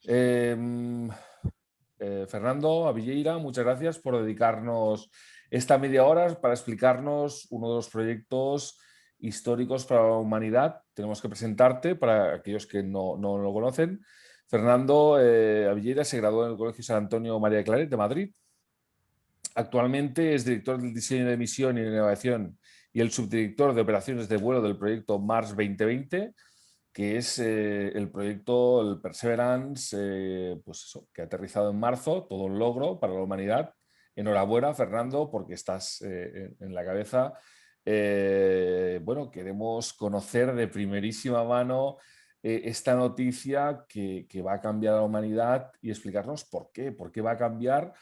Em, Fernando Abilleira, muchas gracias por dedicarnos esta media hora para explicarnos uno de los proyectos históricos para la humanidad. Tenemos que presentarte para aquellos que no lo conocen. Fernando Abilleira se graduó en el Colegio San Antonio María de Claret de Madrid. Actualmente es director del diseño de misión y de innovación y el subdirector de operaciones de vuelo del proyecto Mars 2020, que es el proyecto, el Perseverance, pues eso, que ha aterrizado en marzo, todo un logro para la humanidad. Enhorabuena, Fernando, porque estás en la cabeza. Bueno, queremos conocer de primerísima mano esta noticia que va a cambiar a la humanidad y explicarnos por qué va a cambiar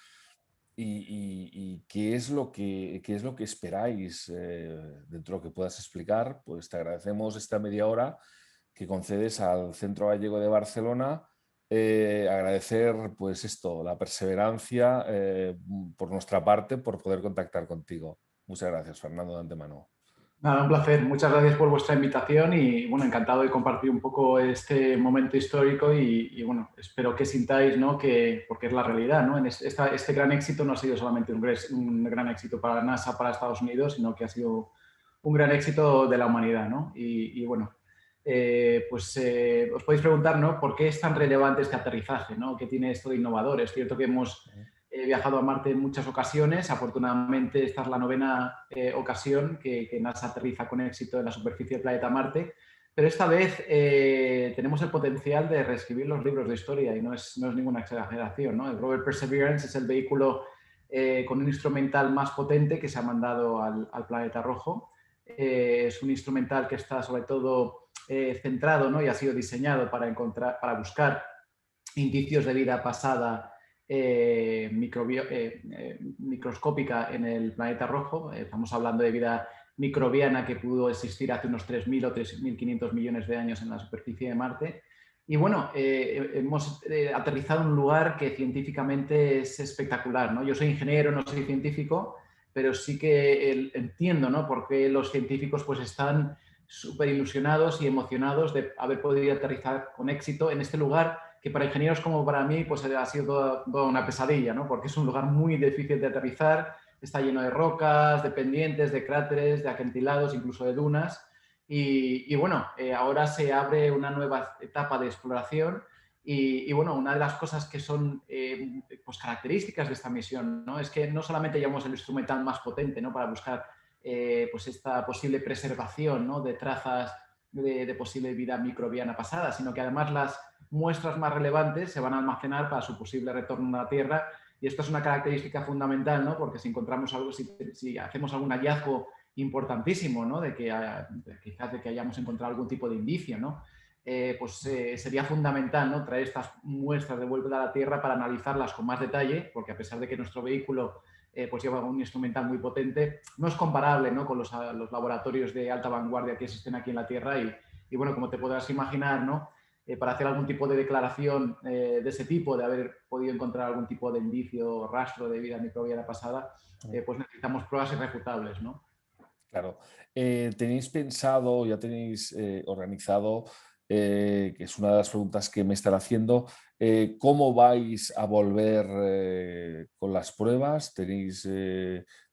y qué es lo que esperáis dentro de lo que puedas explicar. Pues te agradecemos esta media hora que concedes al Centro Gallego de Barcelona. Agradecer pues esto, la perseverancia por nuestra parte por poder contactar contigo. Muchas gracias, Fernando, de antemano. Nada, un placer. Muchas gracias por vuestra invitación y, bueno, encantado de compartir un poco este momento histórico y bueno, espero que sintáis, ¿no? Porque es la realidad, ¿no? Este gran éxito no ha sido solamente un gran éxito para la NASA, para Estados Unidos, sino que ha sido un gran éxito de la humanidad, ¿no? Bueno, os podéis preguntar, ¿no? ¿Por qué es tan relevante este aterrizaje, ¿no? ¿Qué tiene esto de innovador? Es cierto que hemos viajado a Marte en muchas ocasiones. Afortunadamente, esta es la novena ocasión que NASA aterriza con éxito en la superficie del planeta Marte. Pero esta vez tenemos el potencial de reescribir los libros de historia y no es ninguna exageración, ¿no? El rover Perseverance es el vehículo con un instrumental más potente que se ha mandado al planeta rojo. Es un instrumental que está sobre todo centrado, ¿no? Y ha sido diseñado para buscar indicios de vida pasada microscópica en el planeta rojo. Estamos hablando de vida microbiana que pudo existir hace unos 3.000 o 3.500 millones de años en la superficie de Marte. Y bueno, hemos aterrizado en un lugar que científicamente es espectacular, ¿no? Yo soy ingeniero, no soy científico, pero sí que entiendo, ¿no? Por qué los científicos pues están súper ilusionados y emocionados de haber podido aterrizar con éxito en este lugar que para ingenieros como para mí pues ha sido toda una pesadilla, ¿no? Porque es un lugar muy difícil de aterrizar, está lleno de rocas, de pendientes, de cráteres, de acantilados, incluso de dunas. Bueno, ahora se abre una nueva etapa de exploración bueno, una de las cosas que son pues características de esta misión, ¿no? Es que no solamente llevamos el instrumental más potente, ¿no? Para buscar pues esta posible preservación, ¿no? De trazas de posible vida microbiana pasada, sino que además las muestras más relevantes se van a almacenar para su posible retorno a la Tierra. Y esto es una característica fundamental, ¿no? Porque si encontramos algo, si hacemos algún hallazgo importantísimo, ¿no? Quizás de que hayamos encontrado algún tipo de indicio, ¿no? Sería fundamental, ¿no? Traer estas muestras de vuelta a la Tierra para analizarlas con más detalle, porque a pesar de que nuestro vehículo pues lleva un instrumental muy potente, no es comparable, ¿no? Con los laboratorios de alta vanguardia que existen aquí en la Tierra bueno, como te podrás imaginar, ¿no? Para hacer algún tipo de declaración de ese tipo, de haber podido encontrar algún tipo de indicio o rastro de vida microbiana pasada, pues necesitamos pruebas irrefutables, ¿no? Claro. ¿Tenéis pensado, ya tenéis organizado, que es una de las preguntas que me están haciendo, cómo vais a volver con las pruebas? ¿Tenéis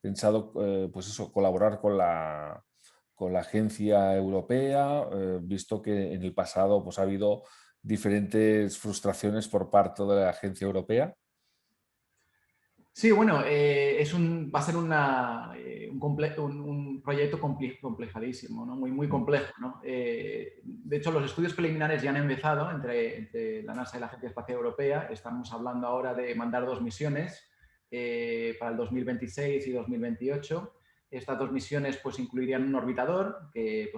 pensado, pues eso, colaborar con la agencia europea, visto que en el pasado pues, ha habido diferentes frustraciones por parte de la agencia europea? Sí, bueno, va a ser un proyecto complejadísimo, ¿no? Muy complejo, ¿no? De hecho, los estudios preliminares ya han empezado entre la NASA y la Agencia Espacial Europea. Estamos hablando ahora de mandar dos misiones para el 2026 y 2028. Estas dos misiones pues, incluirían un orbitador que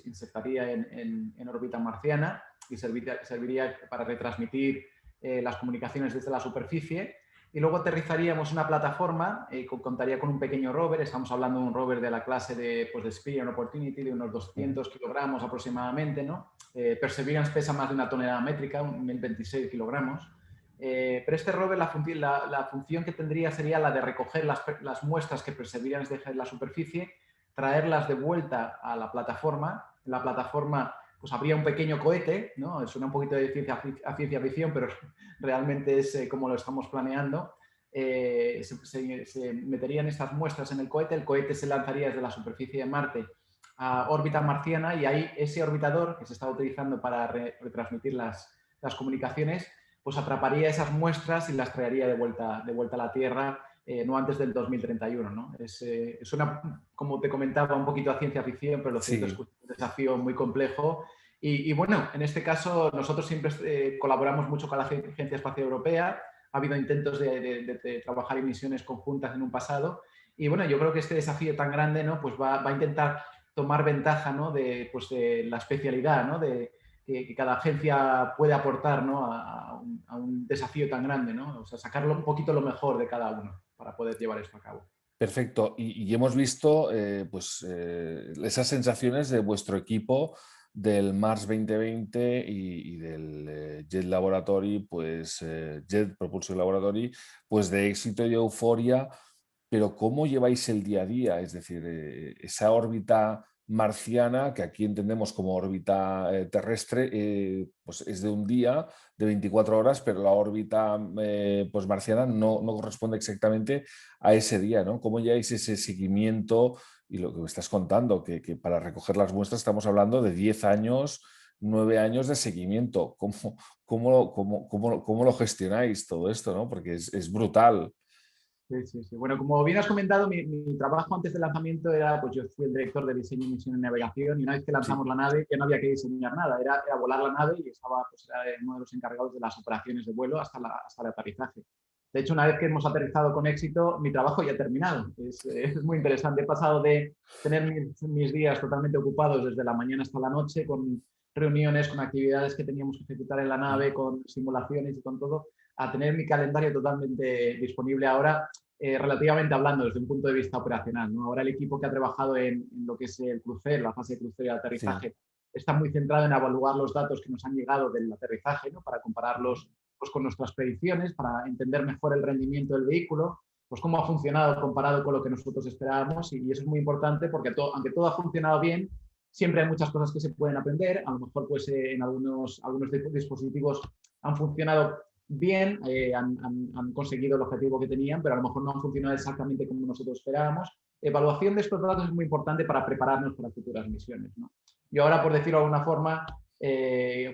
insertaría en órbita marciana y serviría para retransmitir las comunicaciones desde la superficie. Y luego aterrizaríamos una plataforma que contaría con un pequeño rover. Estamos hablando de un rover de la clase de Spirit and Opportunity, de unos 200 kilogramos aproximadamente, ¿no? Perseverance pesa más de una tonelada métrica, 1.026 kilogramos. Pero este rover, la función que tendría sería la de recoger las muestras que Perseverance deja en la superficie, traerlas de vuelta a la plataforma. La plataforma pues habría un pequeño cohete, ¿no? Suena un poquito de ciencia ficción, pero realmente es como lo estamos planeando. Se meterían estas muestras en el cohete se lanzaría desde la superficie de Marte a órbita marciana y ahí ese orbitador que se está utilizando para retransmitir las comunicaciones, pues atraparía esas muestras y las traería de vuelta a la Tierra, no antes del 2031, ¿no? Suena, como te comentaba, un poquito a ciencia ficción, pero lo cierto es que Sí, es un desafío muy complejo. Y bueno, en este caso nosotros siempre colaboramos mucho con la Agencia Espacial Europea. Ha habido intentos de trabajar en misiones conjuntas en un pasado. Y bueno, yo creo que este desafío tan grande, ¿no? Pues va a intentar tomar ventaja, ¿no? Pues de la especialidad, ¿no? Que cada agencia puede aportar, ¿no? A un desafío tan grande, ¿no? O sea, sacarlo un poquito lo mejor de cada uno para poder llevar esto a cabo. perfecto. Y hemos visto esas sensaciones de vuestro equipo del Mars 2020 y del Jet Laboratory, Jet Propulsion Laboratory, pues de éxito y euforia. Pero ¿cómo lleváis el día a día? Es decir, esa órbita marciana, que aquí entendemos como órbita terrestre, pues es de un día, de 24 horas, pero la órbita pues marciana no corresponde exactamente a ese día, ¿no? ¿Cómo lleváis ese seguimiento? Y lo que me estás contando, que para recoger las muestras estamos hablando de 10 años, 9 años de seguimiento. ¿Cómo lo gestionáis todo esto, ¿no? Porque es brutal. Sí, sí, sí. Bueno, como bien has comentado, mi trabajo antes del lanzamiento era, pues yo fui el director de diseño, misión y navegación y una vez que Sí. lanzamos la nave ya no había que diseñar nada, era volar la nave y era uno de los encargados de las operaciones de vuelo hasta el aterrizaje. De hecho, una vez que hemos aterrizado con éxito, mi trabajo ya ha terminado. Es muy interesante. He pasado de tener mis días totalmente ocupados desde la mañana hasta la noche con reuniones, con actividades que teníamos que ejecutar en la nave, con simulaciones y con todo, a tener mi calendario totalmente disponible ahora, relativamente hablando desde un punto de vista operacional, ¿no? Ahora el equipo que ha trabajado en lo que es el crucero, la fase de crucero y Sí. aterrizaje, está muy centrado en evaluar los datos que nos han llegado del aterrizaje, ¿no? Para compararlos pues, con nuestras predicciones, para entender mejor el rendimiento del vehículo, pues cómo ha funcionado comparado con lo que nosotros esperábamos, y eso es muy importante porque aunque todo ha funcionado bien, siempre hay muchas cosas que se pueden aprender. A lo mejor pues en algunos dispositivos han funcionado bien, han conseguido el objetivo que tenían, pero a lo mejor no han funcionado exactamente como nosotros esperábamos. Evaluación de estos datos es muy importante para prepararnos para futuras misiones, ¿no? Yo ahora, por decirlo de alguna forma,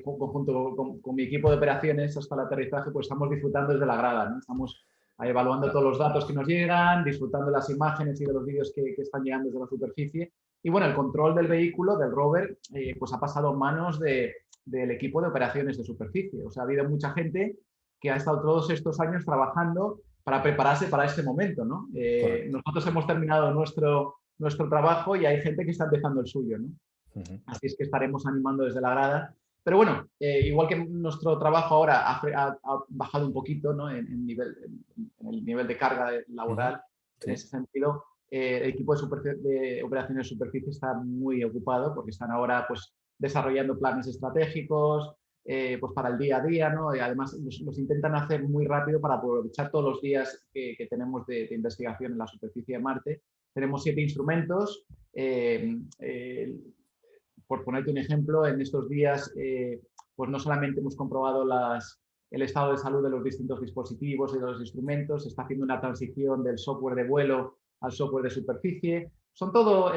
junto con mi equipo de operaciones hasta el aterrizaje, pues estamos disfrutando desde la grada, ¿no? Estamos evaluando todos los datos que nos llegan, disfrutando de las imágenes y de los vídeos que están llegando desde la superficie. Y bueno, el control del vehículo, del rover, pues ha pasado en manos del equipo de operaciones de superficie. O sea, ha habido mucha gente que ha estado todos estos años trabajando para prepararse para este momento, ¿no? Correcto. Nosotros hemos terminado nuestro trabajo y hay gente que está empezando el suyo, ¿no? Ujú. Así es que estaremos animando desde la grada. Pero bueno, igual que nuestro trabajo ahora ha bajado un poquito, ¿no? en el nivel de carga Ujú. laboral, en Sí. ese sentido, el equipo de operaciones de superficie está muy ocupado porque están ahora pues, desarrollando planes estratégicos pues para el día a día, ¿no? Y además los intentan hacer muy rápido para aprovechar todos los días que tenemos de investigación en la superficie de Marte. Tenemos 7 instrumentos. Por ponerte un ejemplo, en estos días, pues no solamente hemos comprobado el estado de salud de los distintos dispositivos y de los instrumentos, se está haciendo una transición del software de vuelo al software de superficie. Son todo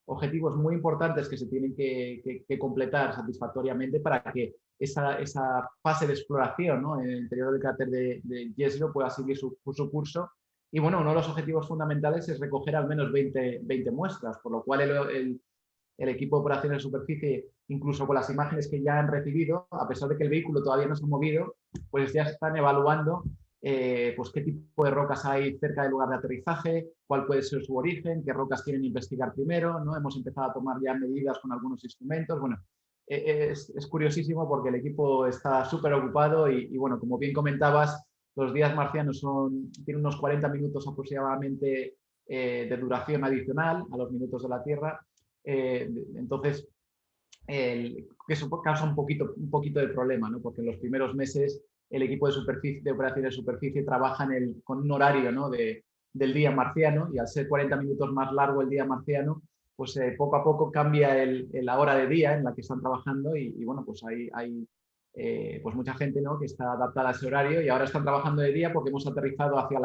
objetivos muy importantes que se tienen que completar satisfactoriamente para que esa fase de exploración, ¿no? En el interior del cráter de Jezero pueda seguir su curso. Y bueno, uno de los objetivos fundamentales es recoger al menos 20 muestras, por lo cual el equipo de operaciones de superficie, incluso con las imágenes que ya han recibido, a pesar de que el vehículo todavía no se ha movido, pues ya están evaluando pues qué tipo de rocas hay cerca del lugar de aterrizaje, cuál puede ser su origen, qué rocas quieren investigar primero, ¿no? Hemos empezado a tomar ya medidas con algunos instrumentos. Bueno, es curiosísimo porque el equipo está súper ocupado y bueno, como bien comentabas, los días marcianos tienen unos 40 minutos aproximadamente de duración adicional a los minutos de la Tierra. Entonces, eso causa un poquito de problema, ¿no? Porque en los primeros meses el equipo de operaciones de superficie trabaja con un horario, ¿no? del día marciano, y al ser 40 minutos más largo el día marciano, pues poco a poco cambia la hora de día en la que están trabajando y bueno, pues hay pues mucha gente, ¿no?, que está adaptada a ese horario y ahora están trabajando de día porque hemos aterrizado hacia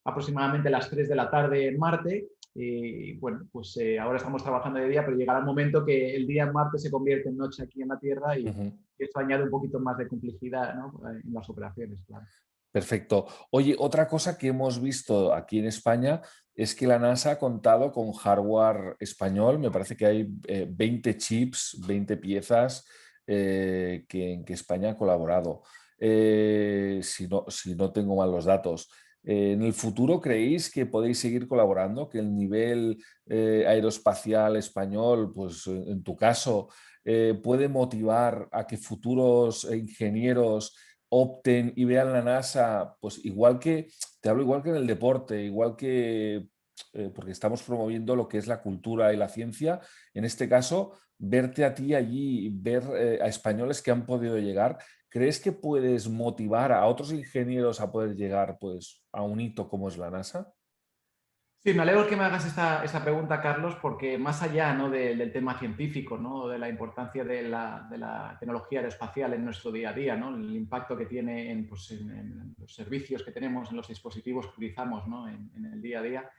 aproximadamente las 3 de la tarde en Marte y bueno, pues ahora estamos trabajando de día, pero llegará el momento que el día en Marte se convierte en noche aquí en la Tierra y Ujú. esto añade un poquito más de complejidad, ¿no?, en las operaciones, claro. Perfecto. Oye, otra cosa que hemos visto aquí en España es que la NASA ha contado con hardware español. Me parece que hay 20 chips, 20 piezas en que España ha colaborado. Si no tengo mal los datos. ¿En el futuro creéis que podéis seguir colaborando? ¿Que el nivel aeroespacial español, pues en tu caso, puede motivar a que futuros ingenieros opten y vean la NASA, pues igual que, te hablo igual que en el deporte, igual que, porque estamos promoviendo lo que es la cultura y la ciencia, en este caso, verte a ti allí, ver a españoles que han podido llegar, ¿crees que puedes motivar a otros ingenieros a poder llegar pues, a un hito como es la NASA? Sí, me alegro que me hagas esta pregunta, Carlos, porque más allá, ¿no?, del tema científico, ¿no?, de la importancia de la tecnología aeroespacial en nuestro día a día, ¿no?, el impacto que tiene pues, en los servicios que tenemos, en los dispositivos que utilizamos, ¿no?, en el día a día,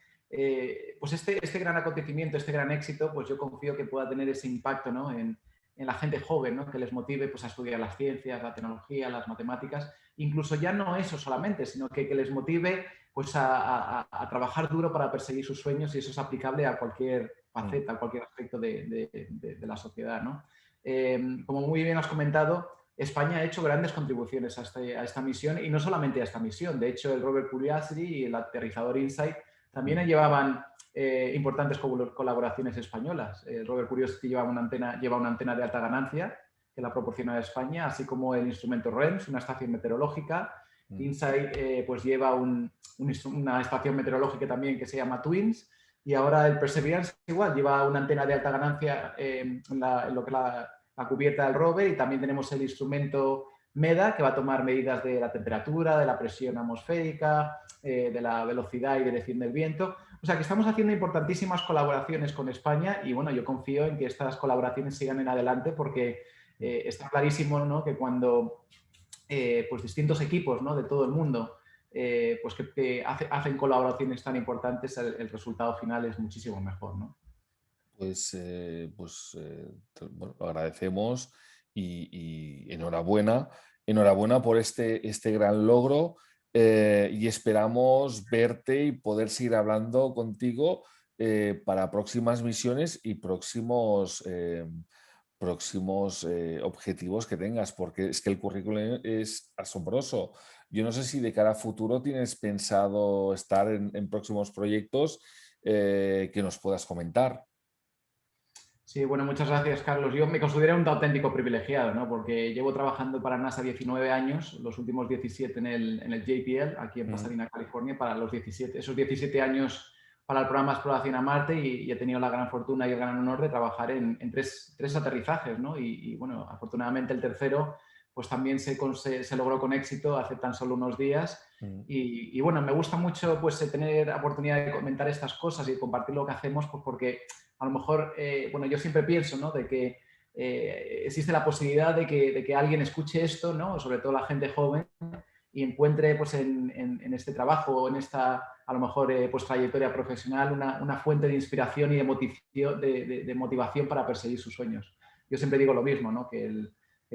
pues este gran acontecimiento, este gran éxito, pues yo confío que pueda tener ese impacto, ¿no?, en la gente joven, ¿no?, que les motive pues, a estudiar las ciencias, la tecnología, las matemáticas, incluso ya no eso solamente, sino que les motive pues a trabajar duro para perseguir sus sueños y eso es aplicable a cualquier Mm. faceta, a cualquier aspecto de la sociedad, ¿no? Como muy bien has comentado, España ha hecho grandes contribuciones a esta misión y no solamente a esta misión. De hecho, el rover Curiosity y el aterrizador InSight también Mm. llevaban importantes colaboraciones españolas. El rover Curiosity lleva una antena de alta ganancia que la proporciona España, así como el instrumento REMS, una estación meteorológica. Mm. InSight pues lleva una estación meteorológica también que se llama TWINS y ahora el Perseverance igual lleva una antena de alta ganancia en lo que es la cubierta del rover y también tenemos el instrumento MEDA que va a tomar medidas de la temperatura, de la presión atmosférica, de la velocidad y dirección del viento. O sea que estamos haciendo importantísimas colaboraciones con España y bueno, yo confío en que estas colaboraciones sigan en adelante porque está clarísimo, ¿no?, que cuando pues distintos equipos, ¿no?, de todo el mundo pues que hacen colaboraciones tan importantes, el resultado final es muchísimo mejor, ¿no? Bueno, lo agradecemos y enhorabuena, enhorabuena por este gran logro y esperamos verte y poder seguir hablando contigo para próximas misiones y próximos objetivos que tengas, porque es que el currículum es asombroso. Yo no sé si de cara a futuro tienes pensado estar en próximos proyectos que nos puedas comentar. Sí, bueno, muchas gracias, Carlos. Yo me considero un auténtico privilegiado, ¿no?, porque llevo trabajando para NASA 19 años, los últimos 17 en el JPL, aquí en Mm. Pasadena, California, para esos 17 años para el programa Exploración a Marte y he tenido la gran fortuna y el gran honor de trabajar en tres aterrizajes, ¿no? Bueno, afortunadamente el tercero pues también se logró con éxito hace tan solo unos días Mm. bueno, me gusta mucho pues tener oportunidad de comentar estas cosas y compartir lo que hacemos pues porque a lo mejor, bueno, yo siempre pienso, ¿no?, de que existe la posibilidad de que alguien escuche esto, ¿no?, sobre todo la gente joven, y encuentre pues, en este trabajo, en esta, a lo mejor, pues, trayectoria profesional, una fuente de inspiración y de motivación para perseguir sus sueños. Yo siempre digo lo mismo, ¿no?, que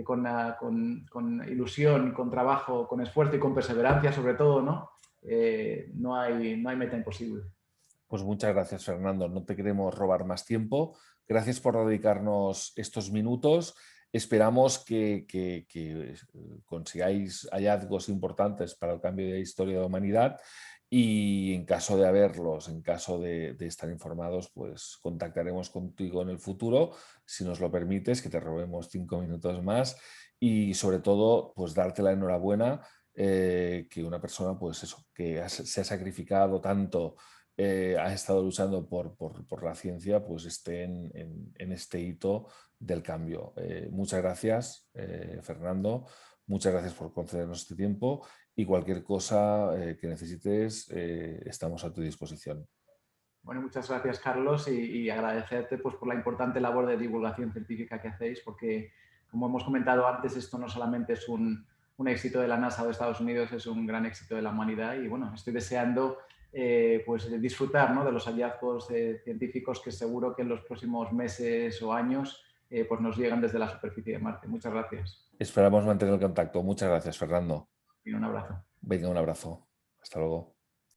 con ilusión, con trabajo, con esfuerzo y con perseverancia, sobre todo, ¿no?, no hay meta imposible. Pues muchas gracias, Fernando. No te queremos robar más tiempo. Gracias por dedicarnos estos minutos. Esperamos que consigáis hallazgos importantes para el cambio de la historia de la humanidad y en caso de haberlos, en caso de estar informados, pues contactaremos contigo en el futuro, si nos lo permites, que te robemos 5 minutos más y sobre todo, pues darte la enhorabuena que una persona, pues eso, se ha sacrificado tanto has estado luchando por la ciencia, pues esté en este hito del cambio. Muchas gracias, Fernando. Muchas gracias por concedernos este tiempo y cualquier cosa que necesites, estamos a tu disposición. Bueno, muchas gracias, Carlos, y agradecerte pues, por la importante labor de divulgación científica que hacéis, porque, como hemos comentado antes, esto no solamente es un éxito de la NASA o de Estados Unidos, es un gran éxito de la humanidad y, bueno, estoy deseando pues, disfrutar, ¿no?, de los hallazgos científicos que seguro que en los próximos meses o años pues nos llegan desde la superficie de Marte. Muchas gracias Esperamos mantener el contacto. Muchas gracias, Fernando. y un abrazo. Venga, un abrazo. Hasta luego.